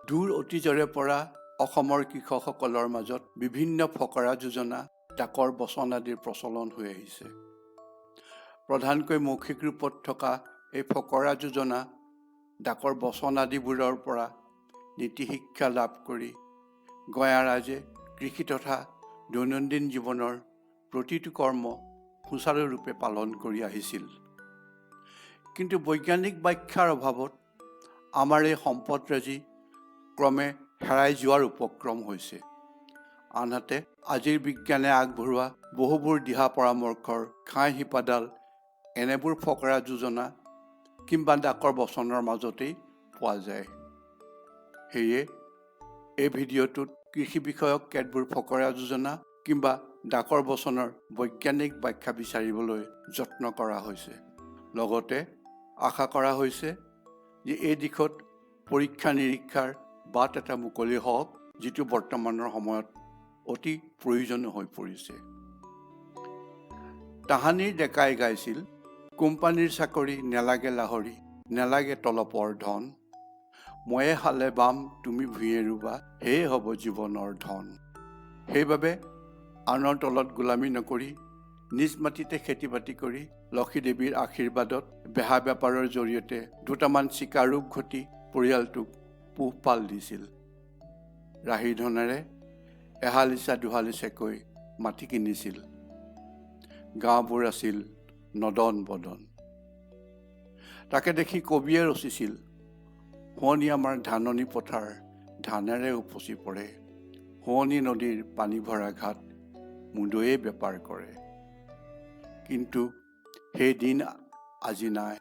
দূৰ অতীজৰে পৰা অসমৰ কৃষকসকলৰ মাজত বিভিন্ন ফকৰা যোজনা, ডাকৰ বচন আদিৰ প্ৰচলন হৈ আহিছে। প্ৰধানকৈ মৌখিক ৰূপত থকা এই ফকৰা যোজনা, ডাকৰ বচন আদিবোৰৰ পৰা নীতি শিক্ষা লাভ কৰি গঞা ৰাইজে কৃষি তথা দৈনন্দিন জীৱনৰ প্ৰতিটো কৰ্ম সুচাৰুৰূপে পালন কৰি আহিছিল। কিন্তু বৈজ্ঞানিক ব্যাখ্যাৰ অভাৱত আমাৰ এই সম্পদৰাজি ক্ৰমে হেৰাই যোৱাৰ উপক্ৰম হৈছে। আনহাতে আজিৰ বিজ্ঞানে আগবঢ়োৱা বহুবোৰ দিহা পৰামৰ্শৰ ঘাই শিপাডাল এনেবোৰ ফকৰা যোজনা কিংবা ডাকৰ বচনৰ মাজতেই পোৱা যায়। সেয়ে এই ভিডিঅ'টোত কৃষি বিষয়ক কেতবোৰ ফকৰা যোজনা কিংবা ডাকৰ বচনৰ বৈজ্ঞানিক ব্যাখ্যা বিচাৰিবলৈ যত্ন কৰা হৈছে। লগতে আশা কৰা হৈছে যে এই দিশত পৰীক্ষা নিৰীক্ষাৰ বাট এটা মুকলি হওক, যিটো বৰ্তমানৰ সময়ত অতি প্ৰয়োজনীয় হৈ পৰিছে। তাহানিৰ ডেকাই গাইছিল, কোম্পানীৰ চাকৰি নেলাগে লাহৰি, নেলাগে তলপৰ ধন, ময়ে হালে বাম তুমি ভূঞে ৰুবা, সেয়ে হ'ব জীৱনৰ ধন। সেইবাবে আনৰ তলত গোলামী নকৰি নিজ মাটিতে খেতি বাতি কৰি লক্ষী দেৱীৰ আশীৰ্বাদত বেহা বেপাৰৰ জৰিয়তে দুটামান চিকাৰোগ ঘটি পৰিয়ালটোক পোহপাল দিছিল। ৰাহি ধনেৰে এহালিচা দুহালিচাকৈ মাটি কিনিছিল। গাঁওবোৰ আছিল নদন বদন। তাকে দেখি কবিয়ে ৰচিছিল, শুৱনি আমাৰ ধাননি পথাৰ ধানেৰে উপচি পৰে, শুৱনি নদীৰ পানী ভৰা ঘাট মুদৈয়ে বেপাৰ কৰে। কিন্তু সেই দিন আজি নাই।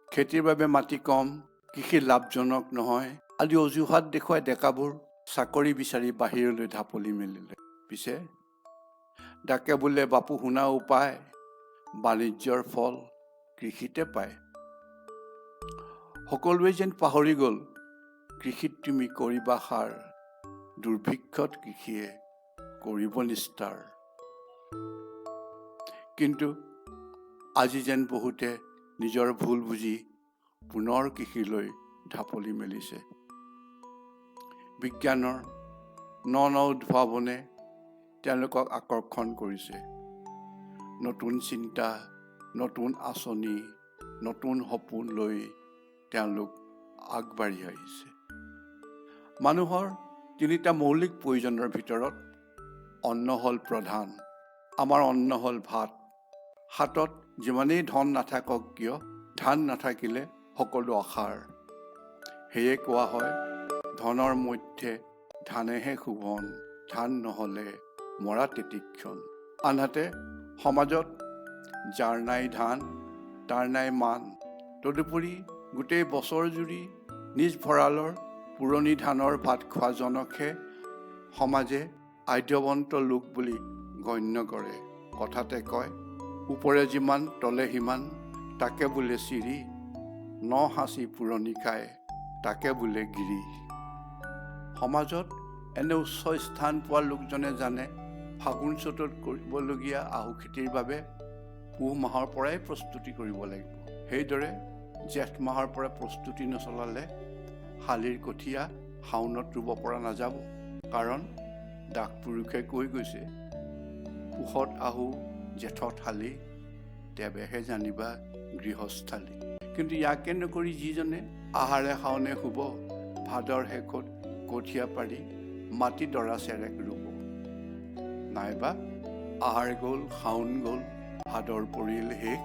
খেতিৰ বাবে মাটি কম, কৃষি লাভজনক নহয় আদি অজুহাত দেখুৱাই ডেকাবোৰ চাকৰি বিচাৰি বাহিৰলৈ ঢাপলি মেলিলে। পিছে ডাকে বোলে বাপু শুনা উপায়, বাণিজ্যৰ ফল কৃষিতে পায়। সকলোৱে যেন পাহৰি গ'ল, কৃষিত তুমি কৰিবা সাৰ, দুৰ্ভিক্ষত কৃষিয়ে কৰিব নিস্তাৰ। কিন্তু আজি যেন বহুতে নিজৰ ভুল বুজি পুনৰ কৃষিলৈ ঢাপলি মেলিছে। বিজ্ঞানৰ ন উদ্ভাৱনে তেওঁলোকক আকৰ্ষণ কৰিছে। নতুন চিন্তা, নতুন আঁচনি, নতুন সপোন লৈ তেওঁলোক আগবাঢ়ি আহিছে। মানুহৰ তিনিটা মৌলিক প্ৰয়োজনৰ ভিতৰত অন্ন হ'ল প্ৰধান। আমাৰ অন্ন হ'ল ভাত। হাতত যিমানেই ধন নাথাকক কিয়, ধান নাথাকিলে সকলো অসাৰ। সেয়ে কোৱা হয়, ধনৰ মধ্যে ধানেহে শোভন, ধান নহ'লে মৰা তিতিক্ষণ। আনহাতে সমাজত যাৰ নাই ধান তাৰ নাই মান। তদুপৰি গোটেই বছৰ জুৰি নিজ ভঁৰালৰ পুৰণি ধানৰ ভাত খোৱা জনকহে সমাজে আদ্যৱন্ত লোক বুলি গণ্য কৰে। কথাতে কয়, ওপৰে যিমান তলে সিমান, তাকে বোলে চিৰি, ন সাঁচি পুৰণি খায়, তাকে বোলে গিৰি। সমাজত এনে উচ্চ স্থান পোৱা লোকজনে জানে, ফাগুন চ'তত কৰিবলগীয়া আহু খেতিৰ বাবে পুহ মাহৰ পৰাই প্ৰস্তুতি কৰিব লাগিব। সেইদৰে জেঠ মাহৰ পৰা প্ৰস্তুতি নচলালে শালীৰ কঠীয়া শাওনত ৰুব পৰা নাযাব। কাৰণ দাস পুৰুষে কৈ গৈছে, পুহত আহু জেঠত শালী, তেৱেহে জানিবা গৃহস্থালী। কিন্তু ইয়াকে নকৰি যিজনে আহাৰে শাওনে শুব, ভাদৰ শেষত কঠীয়া পাৰি মাটি দৰা চেৰেক ৰুব। নাইবা আহাৰ গ'ল, শাওন গ'ল, ভাদৰ পৰিল শেষ,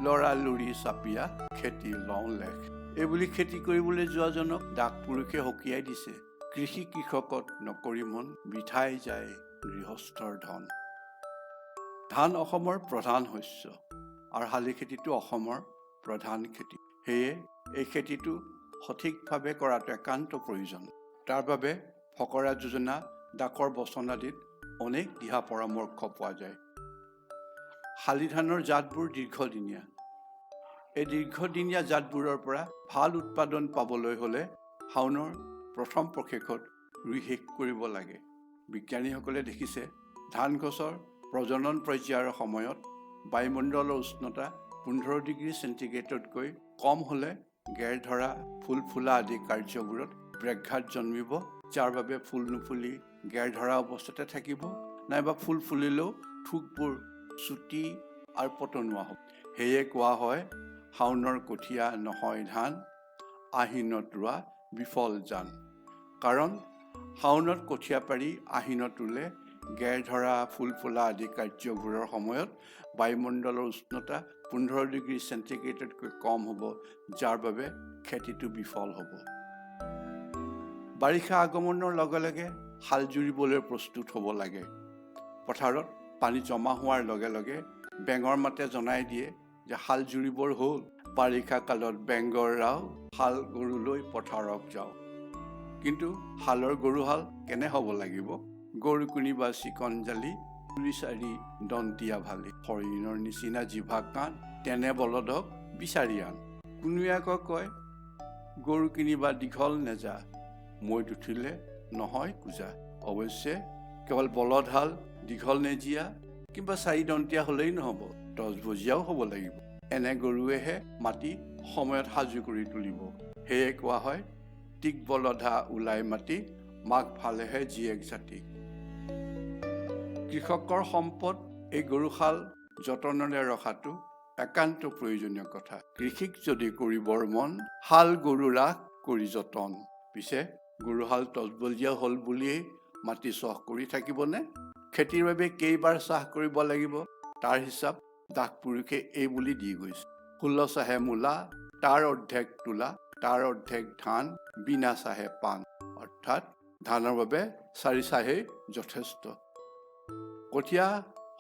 লৰা লৰি চাপিয়া খেতি লওঁ লেখ। এইবুলি খেতি কৰিবলৈ যোৱাজনক দাস পুৰুষে সকীয়াই দিছে, কৃষি কৃষকত নকৰি মন, বৃথাই যায় গৃহস্থৰ ধন। ধান অসমৰ প্ৰধান শস্য আৰু শালি খেতিটো অসমৰ প্ৰধান খেতি। সেয়ে এই খেতিটো সঠিকভাৱে কৰাটো একান্ত প্ৰয়োজন। তাৰ বাবে ফকৰা যোজনা, ডাকৰ বচন আদিত অনেক দিহা পৰামৰ্শ পোৱা যায়। শালি ধানৰ জাতবোৰ দীৰ্ঘদিনীয়া। এই দীৰ্ঘদিনীয়া জাতবোৰৰ পৰা ভাল উৎপাদন পাবলৈ হ'লে শাওনৰ প্ৰথম পষেকত ৰুই শেষ কৰিব লাগে। বিজ্ঞানীসকলে দেখিছে, ধান গছৰ প্ৰজনন পৰ্যায়ৰ সময়ত বায়ুমণ্ডলৰ উষ্ণতা 15 ডিগ্ৰী চেণ্টিগ্ৰেডতকৈ কম হ'লে গেৰ ধৰা, ফুল ফুলা আদি কাৰ্যবোৰত ব্ৰেকঘাট জন্মিব, যাৰ বাবে ফুল নুফুলি গেৰ ধৰা অৱস্থাতে থাকিব, নাইবা ফুল ফুলিলেও ঠোকবোৰ চুটি আৰু পতনুৱা হ'ব। সেয়ে কোৱা হয়, শাওণৰ কঠীয়া নহয় ধান, আহিনত ৰোৱা বিফল জান। কাৰণ শাওণত কঠীয়া পাৰি আহিনত ৰুলে গেৰ ধৰা, ফুল ফুলা আদি কাৰ্যবোৰৰ সময়ত বায়ুমণ্ডলৰ উষ্ণতা 15 ডিগ্ৰী চেণ্টিগ্ৰেডতকৈ কম হ'ব, যাৰ বাবে খেতিটো বিফল হ'ব। বাৰিষা আগমনৰ লগে লগে হাল জুৰিবলৈ প্ৰস্তুত হ'ব লাগে। পথাৰত পানী জমা হোৱাৰ লগে লগে বেঙৰ মাতে জনাই দিয়ে যে হাল জুৰিবৰ হ'ল। বাৰিষা কালত বেংগৰ ৰাও, হাল গৰু লৈ পথাৰত যাওঁ। কিন্তু হালৰ গৰুহাল কেনে হ'ব লাগিব? গৰু কুনিবা চিকন জালি, পুলি চাৰি দন্তীয়া ভালি, হৰিণৰ নিচিনা জিভা কাণ, তেনে বলদক বিচাৰি আন। কোনোৱে আকৌ কয়, গৰু কিনিবা দীঘল নেজা, মৈত উঠিলে নহয় কোজা। অৱশ্যে কেৱল বলদহাল দীঘল নেজীয়া কিংবা চাৰিদন্তীয়া হ'লেই নহ'ব, 10 বজীয়াও হ'ব লাগিব। এনে গৰুৱেহে মাটি সময়ত সাজু কৰি তুলিব। সেয়ে কোৱা হয়, টিক বলধা ওলাই মাটি, মাক ভালেহে জীয়েক জাতি। কৃষকৰ সম্পদ এই গৰুহাল যতনেৰে ৰখাটো একান্ত প্ৰয়োজনীয় কথা। কৃষিক যদি কৰিবৰ মন, হাল গৰু ৰাখ কৰি যতন। পিছে গৰুহাল 10 বজীয়া হ'ল বুলিয়েই মাটি চহ কৰি থাকিবনে? খেতিৰ বাবে কেইবাৰ চাহ কৰিব লাগিব তাৰ হিচাপ দাস পুৰুষে এই বুলি দি গৈছে। 16 চাহে মূলা, তাৰ অৰ্ধেক তোলা, তাৰ অৰ্ধেক ধান, বিনা চাহে পাণ। অৰ্থাৎ ধানৰ বাবে 4 চাহেই যথেষ্ট। কঠীয়া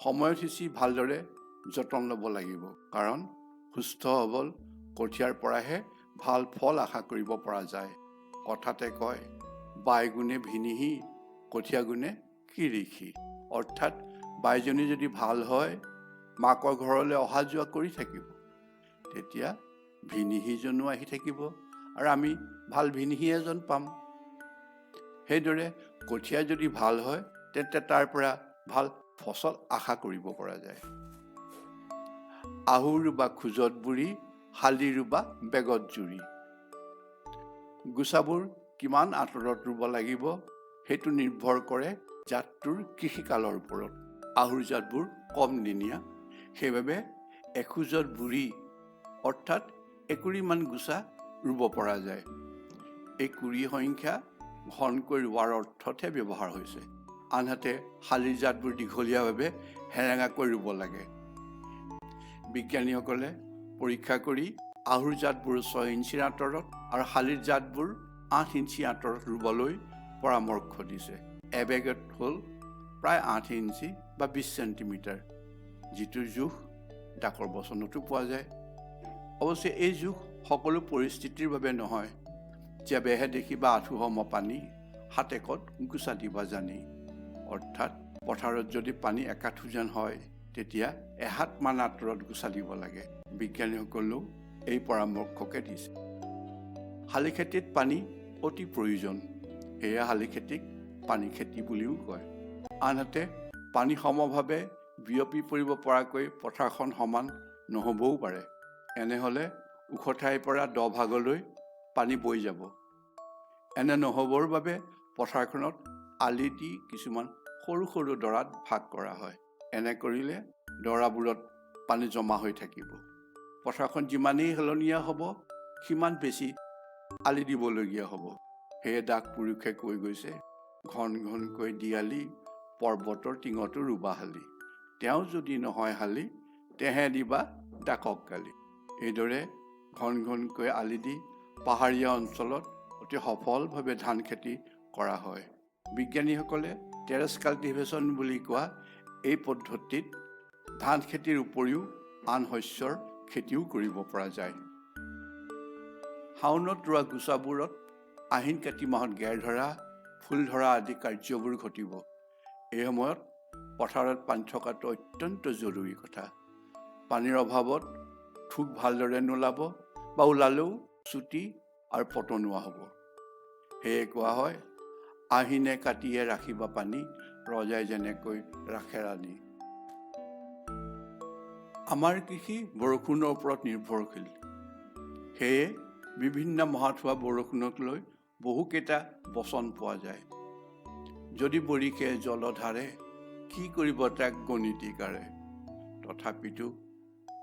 সময়ত সিঁচি ভালদৰে যতন ল'ব লাগিব। কাৰণ সুস্থ সবল কঠীয়াৰ পৰাহে ভাল ফল আশা কৰিব পৰা যায়। কথাতে কয়, বাইগুণে ভিনিহি, কঠীয়া গুণে কিৰিখি। অৰ্থাৎ বাইজনী যদি ভাল হয়, মাকৰ ঘৰলৈ অহা যোৱা কৰি থাকিব, তেতিয়া ভিনিহিজনো আহি থাকিব আৰু আমি ভাল ভিনিহি এজন পাম। সেইদৰে কঠীয়া যদি ভাল হয়, তেন্তে তাৰ পৰা ভাল ফচল আশা কৰিব পৰা যায়। আহু ৰুবা খোজত বুৰি, শালি ৰুবা বেগত জুৰি। গোচাবোৰ কিমান আঁতৰত ৰুব লাগিব সেইটো নিৰ্ভৰ কৰে জাতটোৰ কৃষিকালৰ ওপৰত। আহুৰ জাতবোৰ কম দিনীয়া, সেইবাবে এখোজত বুৰি অৰ্থাৎ 1 কুৰিমান গোচা ৰুব পৰা যায়। এই কুৰি সংখ্যা ঘনকৈ ৰোৱাৰ অৰ্থতহে ব্যৱহাৰ হৈছে। আনহাতে শালিৰ জাতবোৰ দীঘলীয়াভাৱে হেৰেঙাকৈ ৰুব লাগে। বিজ্ঞানীসকলে পৰীক্ষা কৰি আহুৰ জাতবোৰ 6 ইঞ্চিৰ আঁতৰত আৰু শালিৰ জাতবোৰ 8 ইঞ্চি আঁতৰত ৰুবলৈ পৰামৰ্শ দিছে। এবেগত হ'ল প্ৰায় 8 ইঞ্চি বা 20 চেণ্টিমিটাৰ, যিটো জোখ ডাকৰ বচনতো পোৱা যায়। অৱশ্যে এই জোখ সকলো পৰিস্থিতিৰ বাবে নহয়। যেবেহে দেখিবা আঁঠুসম পানী, হাতেকত গোচা দিবা জানি। অৰ্থাৎ পথাৰত যদি পানী একাঠু যেন হয়, তেতিয়া এহাতমান আঁতৰত গোচা দিব লাগে। বিজ্ঞানীসকলেও এই পৰামৰ্শকে দিছে। শালি খেতিত পানী অতি প্ৰয়োজন, সেয়া শালি খেতিক পানী খেতি বুলিও কয়। আনহাতে পানী সমভাৱে বিয়পি পৰিব পৰাকৈ পথাৰখন সমান নহ'বও পাৰে। এনেহ'লে ওখ ঠাইৰ পৰা দ ভাগলৈ পানী বৈ যাব। এনে নহ'বৰ বাবে পথাৰখনত আলি দি কিছুমান সৰু সৰু ডৰাত ভাগ কৰা হয়। এনে কৰিলে ডৰাবোৰত পানী জমা হৈ থাকিব। পথাৰখন যিমানেই হেলনীয়া হ'ব, সিমান বেছি আলি দিবলগীয়া হ'ব। সেয়ে দাস পুৰুষে কৈ গৈছে, ঘন ঘনকৈ দিয়ালি, পৰ্বতৰ টিঙতো ৰুবা শালি। তেওঁ যদি নহয় শালি, তেহে দিবা ডাকক গালি। এইদৰে ঘন ঘনকৈ আলি দি পাহাৰীয়া অঞ্চলত অতি সফলভাৱে ধান খেতি কৰা হয়। বিজ্ঞানীসকলে টেৰেছ কাল্টিভেশ্যন বুলি কোৱা এই পদ্ধতিত ধান খেতিৰ উপৰিও আন শস্যৰ খেতিও কৰিব পৰা যায়। শাওণত ৰোৱা গোচাবোৰত আহিন কাতি মাহত গেৰ ধৰা, ফুল ধৰা আদি কাৰ্যবোৰ ঘটিব। এই সময়ত পথাৰত পানী থকাটো অত্যন্ত জৰুৰী কথা। পানীৰ অভাৱত ঠোক ভালদৰে নোলাব বা ওলালেও চুটি আৰু পতনুৱা হ'ব। সেয়ে কোৱা হয়, আহিনে কাটিয়ে ৰাখিবা পানী, ৰজাই যেনেকৈ ৰাখে ৰাণী। আমাৰ কৃষি বৰষুণৰ ওপৰত নিৰ্ভৰশীল। সেয়ে বিভিন্ন মাহত হোৱা বৰষুণক লৈ বহুকেইটা বচন পোৱা যায়। যদি বৰিষে জলধাৰে কি কৰিব তাক গণিতিকাৰে, তথাপিতো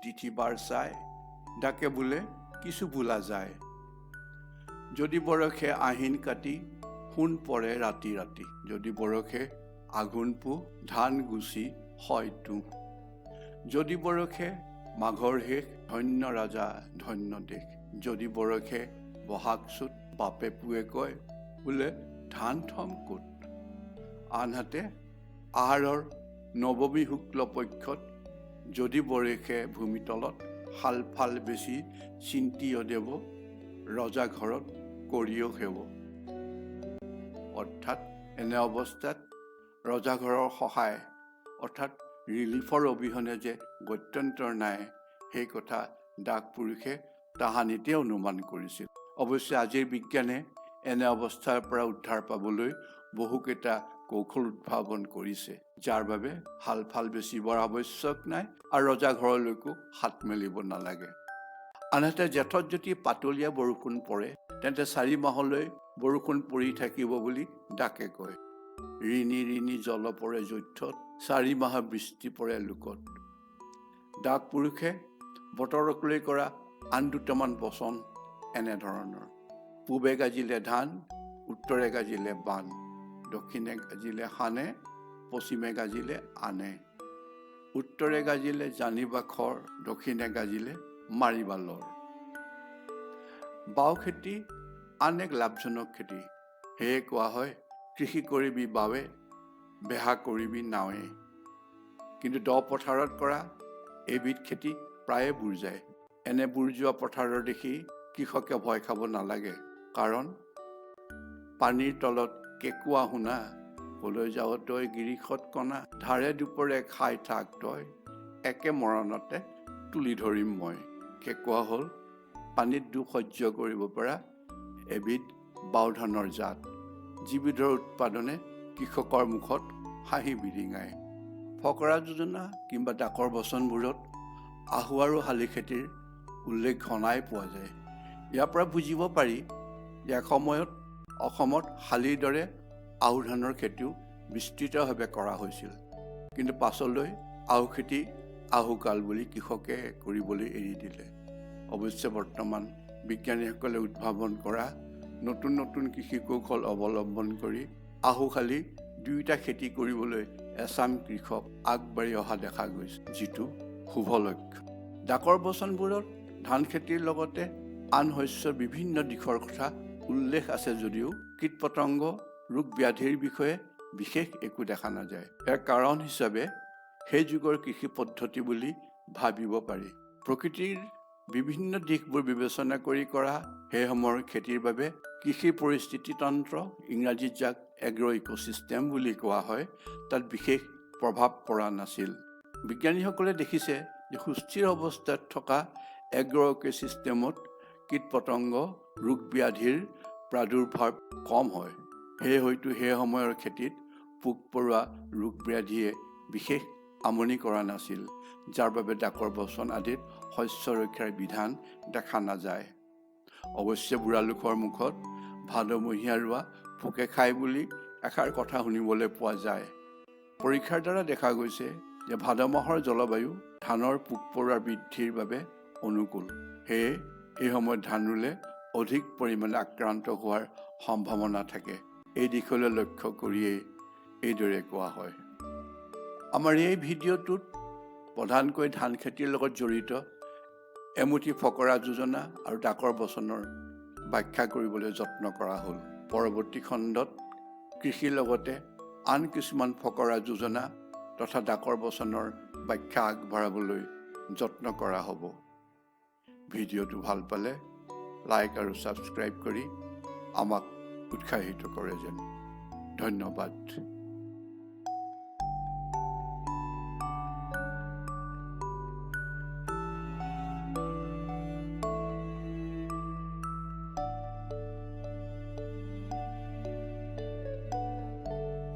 তিথিবাৰ চাই ডাকে বোলে কিছু বোলা যায়। যদি বৰষে আহিন কাটি সোণ পৰে ৰাতি ৰাতি, যদি বৰষে আঘোণ পুহ ধান গুচি হয় তুহ, যদি বৰষে মাঘৰ শেষ ধন্য ৰাজা ধন্য দেশ, যদি বৰষে বহাগ চুত বাপে পুৱে কয় বোলে ধান থম ক'ত, আনহাতে আহাৰৰ নৱমী শুক্ল পক্ষত যদি বৰষে ভূমিতলত শাল ফাল বেছি চিন্তিয় দেৱ, ৰজা ঘৰত কৰিও সেৱ। অৰ্থাৎ এনে অৱস্থাত ৰজাঘৰৰ সহায় অৰ্থাৎ ৰিলিফৰ অবিহনে যে গত্যন্তৰ নাই, সেই কথা ডাক পুৰুষে তাহানিতে অনুমান কৰিছিল। অৱশ্যে আজিৰ বিজ্ঞানে এনে অৱস্থাৰ পৰা উদ্ধাৰ পাবলৈ বহুকেইটা কৌশল উদ্ভাৱন কৰিছে, যাৰ বাবে হাল ফাল বেচিবৰ আৱশ্যক নাই আৰু ৰজাঘৰলৈকো হাত মেলিব নালাগে। আনহাতে জেঠত যদি পাতলীয়া বৰষুণ পৰে তেন্তে 4 মাহলৈ বৰষুণ পৰি থাকিব বুলি ডাকে কয়। ঋণী ঋণী জল পৰে জৈঠত, 4 মাহ বৃষ্টি পৰে লোকত। ডাক পুৰুষে বতৰক লৈ কৰা আন দুটামান বচন এনেধৰণৰ: পূবে গাজিলে ধান, উত্তৰে গাজিলে বান, দক্ষিণে গাজিলে সানে, পশ্চিমে গাজিলে আনে, উত্তৰে গাজিলে জানিবা খৰ, দক্ষিণে গাজিলে মাৰিবা লৰ। বাও খেতি আন এক লাভজনক খেতি, সেয়ে কোৱা হয় কৃষি কৰিবি বাৱে, বেহা কৰিবি নাৱে। কিন্তু দ পথাৰত কৰা এবিধ খেতি প্ৰায়ে বুৰ যায়। এনে বুৰ যোৱা পথাৰৰ দেখি কৃষকে ভয় খাব নালাগে, কাৰণ পানীৰ তলত কেঁকুৱা শুনা, কলৈ যাৱ তই গিৰিখত কণা, ধাৰে দুপৰে খাই থাক তই, একে মৰণতে তুলি ধৰিম মই। কেঁকুৱা হ'ল পানীত দুখ সহ্য কৰিব পৰা এবিধ বাও ধানৰ জাত, যিবিধৰ উৎপাদনে কৃষকৰ মুখত হাঁহি বিৰিঙায়। ফকৰা যোজনা কিংবা ডাকৰ বচনবোৰত আহু আৰু শালি খেতিৰ উল্লেখ ঘনাই পোৱা যায়। ইয়াৰ পৰা বুজিব পাৰি যে এসময়ত অসমত শালিৰ দৰে আহু ধানৰ খেতিও বিস্তৃতভাৱে কৰা হৈছিল, কিন্তু পাছলৈ আহু খেতি আহুকাল বুলি কৃষকে কৰিবলৈ এৰি দিলে। অৱশ্যে বৰ্তমান বিজ্ঞানীসকলে উদ্ভাৱন কৰা নতুন নতুন কৃষি কৌশল অৱলম্বন কৰি আহু শালি দুয়োটা খেতি কৰিবলৈ এচাম কৃষক আগবাঢ়ি অহা দেখা গৈছে, যিটো শুভ লক্ষ্য। ডাকৰ বচনবোৰত ধান খেতিৰ লগতে আন শস্যৰ বিভিন্ন দিশৰ কথা উল্লেখ আছে যদিও কীট পতংগ ৰোগ ব্যাধিৰ বিষয়ে বিশেষ একো দেখা নাযায়। ইয়াৰ কাৰণ হিচাপে সেই যুগৰ কৃষি পদ্ধতি বুলি ভাবিব পাৰি। প্ৰকৃতিৰ বিভিন্ন দিশবোৰ বিবেচনা কৰি কৰা সেই সময়ৰ খেতিৰ বাবে কৃষি পৰিস্থিতি তন্ত্ৰ, ইংৰাজীত যাক এগ্ৰ ইক'চিষ্টেম বুলি কোৱা হয়, তাত বিশেষ প্ৰভাৱ পৰা নাছিল। বিজ্ঞানীসকলে দেখিছে যে সুস্থিৰ অৱস্থাত থকা এগ্ৰ ইক'চিষ্টেমত কীট পতংগ ৰোগ ব্যাধিৰ প্ৰাদুৰ্ভাৱ কম হয়। সেয়ে হয়তো সেই সময়ৰ খেতিত পোক পৰুৱা ৰোগ ব্যাধিয়ে বিশেষ আমনি কৰা নাছিল, যাৰ বাবে ডাকৰ বচন আদিত শস্য ৰক্ষাৰ বিধান দেখা নাযায়। অৱশ্যে বুঢ়ালোকৰ মুখত ভাদমহীয়া ৰোৱা পোকে খাই বুলি এষাৰ কথা শুনিবলৈ পোৱা যায়। পৰীক্ষাৰ দ্বাৰা দেখা গৈছে যে ভাদ মাহৰ জলবায়ু ধানৰ পোক পৰুৱাৰ বৃদ্ধিৰ বাবে অনুকূল। সেয়ে এই সময়ত ধান ৰুলে অধিক পৰিমাণে আক্ৰান্ত হোৱাৰ সম্ভাৱনা থাকে। এই দিশলৈ লক্ষ্য কৰিয়েই এইদৰে কোৱা হয়। আমাৰ এই ভিডিঅ'টোত প্ৰধানকৈ ধান খেতিৰ লগত জড়িত এমুঠি ফকৰা যোজনা আৰু ডাকৰ বচনৰ ব্যাখ্যা কৰিবলৈ যত্ন কৰা হ'ল। পৰৱৰ্তী খণ্ডত কৃষিৰ লগতে আন কিছুমান ফকৰা যোজনা তথা ডাকৰ বচনৰ ব্যাখ্যা আগবঢ়াবলৈ যত্ন কৰা হ'ব। ভিডিঅ'টো ভাল পালে লাইক আৰু ছাবস্ক্ৰাইব কৰি আমাক উৎসাহিত কৰে যেন। ধন্যবাদ।